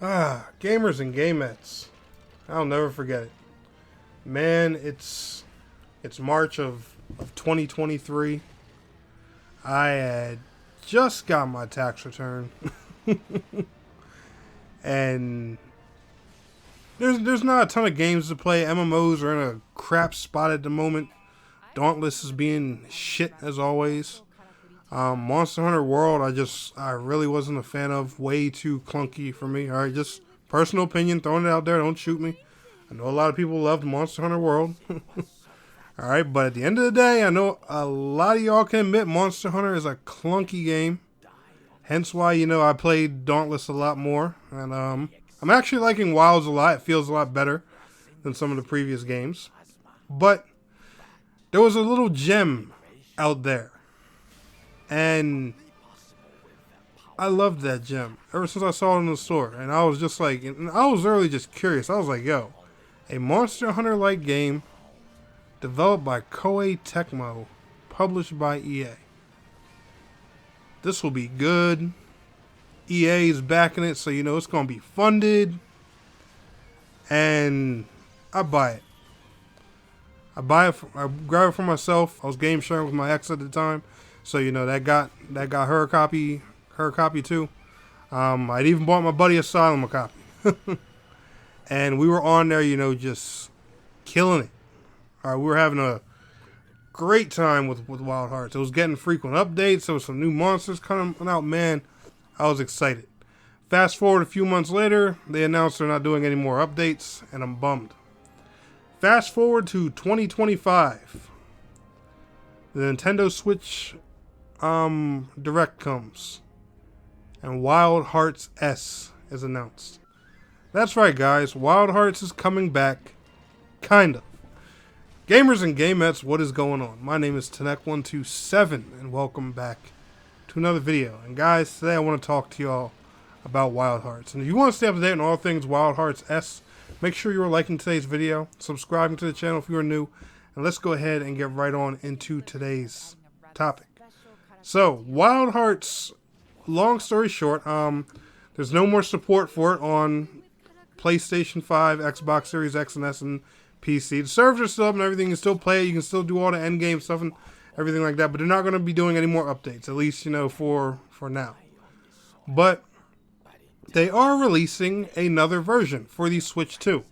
Gamers and gamettes. I'll never forget it. Man, it's March of 2023. I had just got my tax return. And there's not a ton of games to play. MMOs are in a crap spot at the moment. Dauntless is being shit as always. Monster Hunter World, I really wasn't a fan of. Way too clunky for me. Alright, just personal opinion, throwing it out there, don't shoot me. I know a lot of people loved Monster Hunter World. Alright, but at the end of the day, I know a lot of y'all can admit Monster Hunter is a clunky game. Hence why, I played Dauntless a lot more. And I'm actually liking Wilds a lot. It feels a lot better than some of the previous games. But there was a little gem out there. And I loved that gem ever since I saw it in the store. And I was just like, and I was really just curious. I was like, yo, a Monster Hunter-like game developed by Koei Tecmo, published by EA. This will be good. EA is backing it, so it's going to be funded. And I buy it. I grab it for myself. I was game sharing with my ex at the time. So, that got her a copy too. I'd even bought my buddy Asylum a copy. And we were on there, just killing it. We were having a great time with Wild Hearts. It was getting frequent updates. There was some new monsters coming out. Man, I was excited. Fast forward a few months later, they announced they're not doing any more updates, and I'm bummed. Fast forward to 2025. The Nintendo Switch Direct comes, and WildHeartsS is announced. That's right, guys. Wild Hearts is coming back, kind of. Gamers and gamettes, what is going on? My name is Tenek127, and welcome back to another video. And guys, today I want to talk to y'all about Wild Hearts. And if you want to stay up to date on all things WildHeartsS, make sure you are liking today's video, subscribing to the channel if you are new, and let's go ahead and get right on into today's topic. So, Wild Hearts, long story short, there's no more support for it on PlayStation 5, Xbox Series X and S, and PC. The servers are still up and everything. You can still play it. You can still do all the end game stuff and everything like that. But they're not going to be doing any more updates, at least, for now. But they are releasing another version for the Switch 2.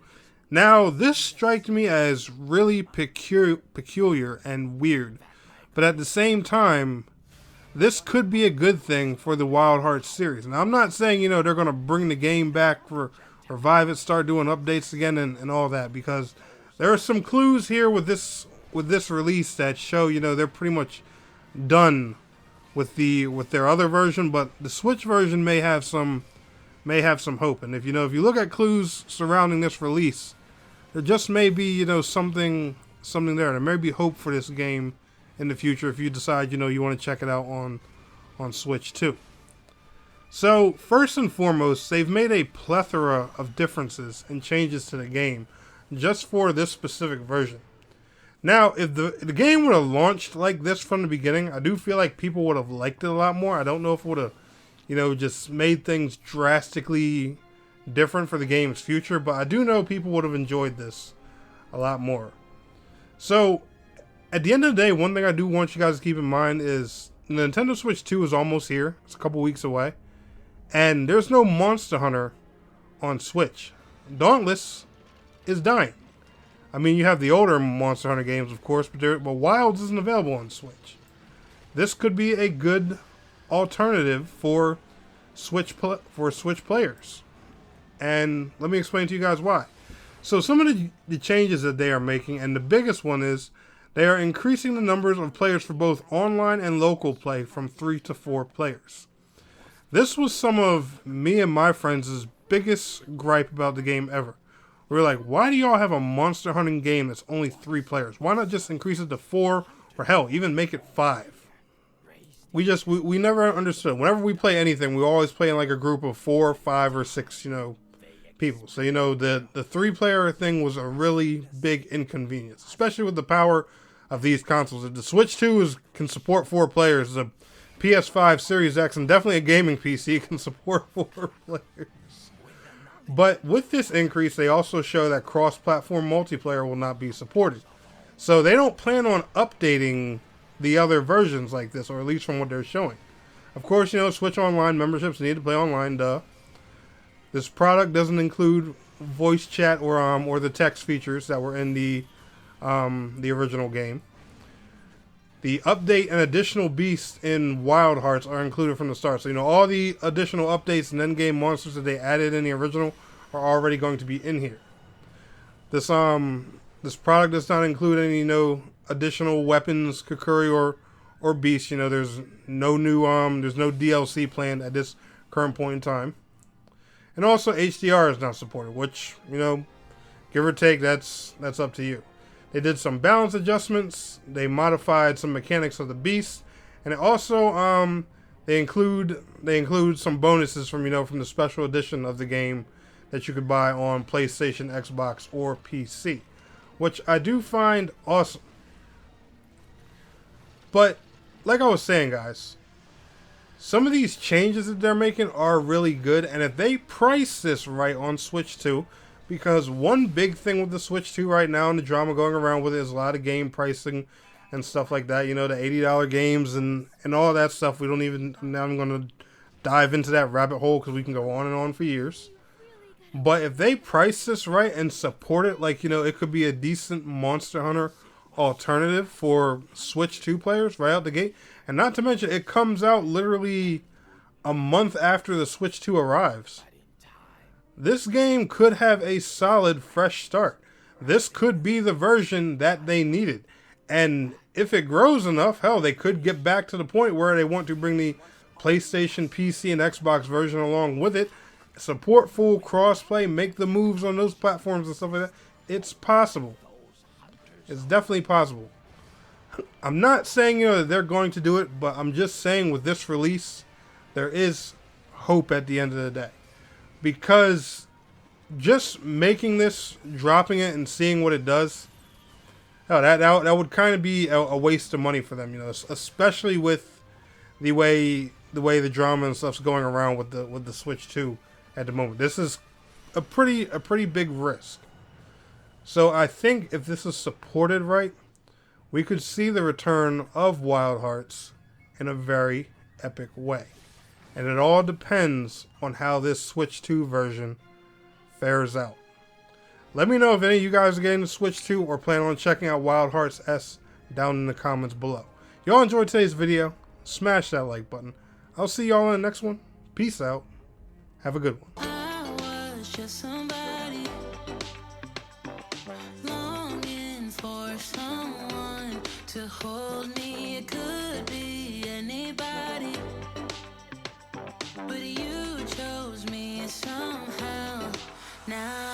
Now, this strikes me as really peculiar and weird. But at the same time, this could be a good thing for the Wild Hearts series. And I'm not saying, they're going to bring the game back, revive it, start doing updates again and all that. Because there are some clues here with this release that show, they're pretty much done with their other version. But the Switch version may have some hope. And if you look at clues surrounding this release, there just may be, something there. There may be hope for this game in the future if you decide, you want to check it out on Switch 2. So, first and foremost, they've made a plethora of differences and changes to the game just for this specific version. Now, if the game would have launched like this from the beginning, I do feel like people would have liked it a lot more. I don't know if it would have, just made things drastically different for the game's future, but I do know people would have enjoyed this a lot more. So, at the end of the day, one thing I do want you guys to keep in mind is the Nintendo Switch 2 is almost here. It's a couple weeks away. And there's no Monster Hunter on Switch. Dauntless is dying. I mean, you have the older Monster Hunter games, of course, but Wilds isn't available on Switch. This could be a good alternative for Switch players. And let me explain to you guys why. So some of the changes that they are making, and the biggest one is they are increasing the numbers of players for both online and local play from 3 to 4 players. This was some of me and my friends' biggest gripe about the game ever. We were like, why do y'all have a monster hunting game that's only 3 players? Why not just increase it to 4, or hell, even make it 5? We never understood. Whenever we play anything, we always play in like a group of 4, 5, or 6, people. So, the 3-player thing was a really big inconvenience, especially with the power of these consoles. If the Switch 2 can support 4 players, the PS5, Series X, and definitely a gaming PC can support 4 players. But with this increase, they also show that cross-platform multiplayer will not be supported. So they don't plan on updating the other versions like this, or at least from what they're showing. Of course, you know, Switch Online memberships need to play online, duh. This product doesn't include voice chat or the text features that were in the original game. The update and additional beasts in Wild Hearts are included from the start. So, you know, all the additional updates and end-game monsters that they added in the original are already going to be in here. This product does not include any, you know, additional weapons, Kokuri, or beasts. You know, there's no new there's no DLC planned at this current point in time. And also HDR is not supported, which, you know, give or take, that's up to you. They did some balance adjustments. They modified some mechanics of the beast, and it also they include some bonuses from, you know, from the special edition of the game that you could buy on PlayStation, Xbox, or PC, which I do find awesome. But like I was saying, guys, some of these changes that they're making are really good, and if they price this right on Switch 2, because one big thing with the Switch 2 right now and the drama going around with it is a lot of game pricing and stuff like that. You know, the $80 games and all that stuff. I'm not even going to dive into that rabbit hole because we can go on and on for years. But if they price this right and support it, like, you know, it could be a decent Monster Hunter alternative for Switch 2 players right out the gate. And not to mention, it comes out literally a month after the Switch 2 arrives. This game could have a solid fresh start. This could be the version that they needed. And if it grows enough, hell, they could get back to the point where they want to bring the PlayStation, PC, and Xbox version along with it. Support full crossplay, make the moves on those platforms and stuff like that. It's possible. It's definitely possible. I'm not saying, you know, that they're going to do it, but I'm just saying with this release, there is hope at the end of the day. Because just making this, dropping it, and seeing what it does, hell, that would kind of be a waste of money for them, you know, especially with the way the drama and stuff's going around with the Switch 2 at the moment. This is a pretty big risk. So I think if this is supported right, we could see the return of Wild Hearts in a very epic way. And it all depends on how this Switch 2 version fares out. Let me know if any of you guys are getting the Switch 2 or plan on checking out WildHeartsS down in the comments below. If y'all enjoyed today's video, smash that like button. I'll see y'all in the next one. Peace out. Have a good one. I was just somebody longing for someone to hold me. It could be anybody, but you chose me somehow. Now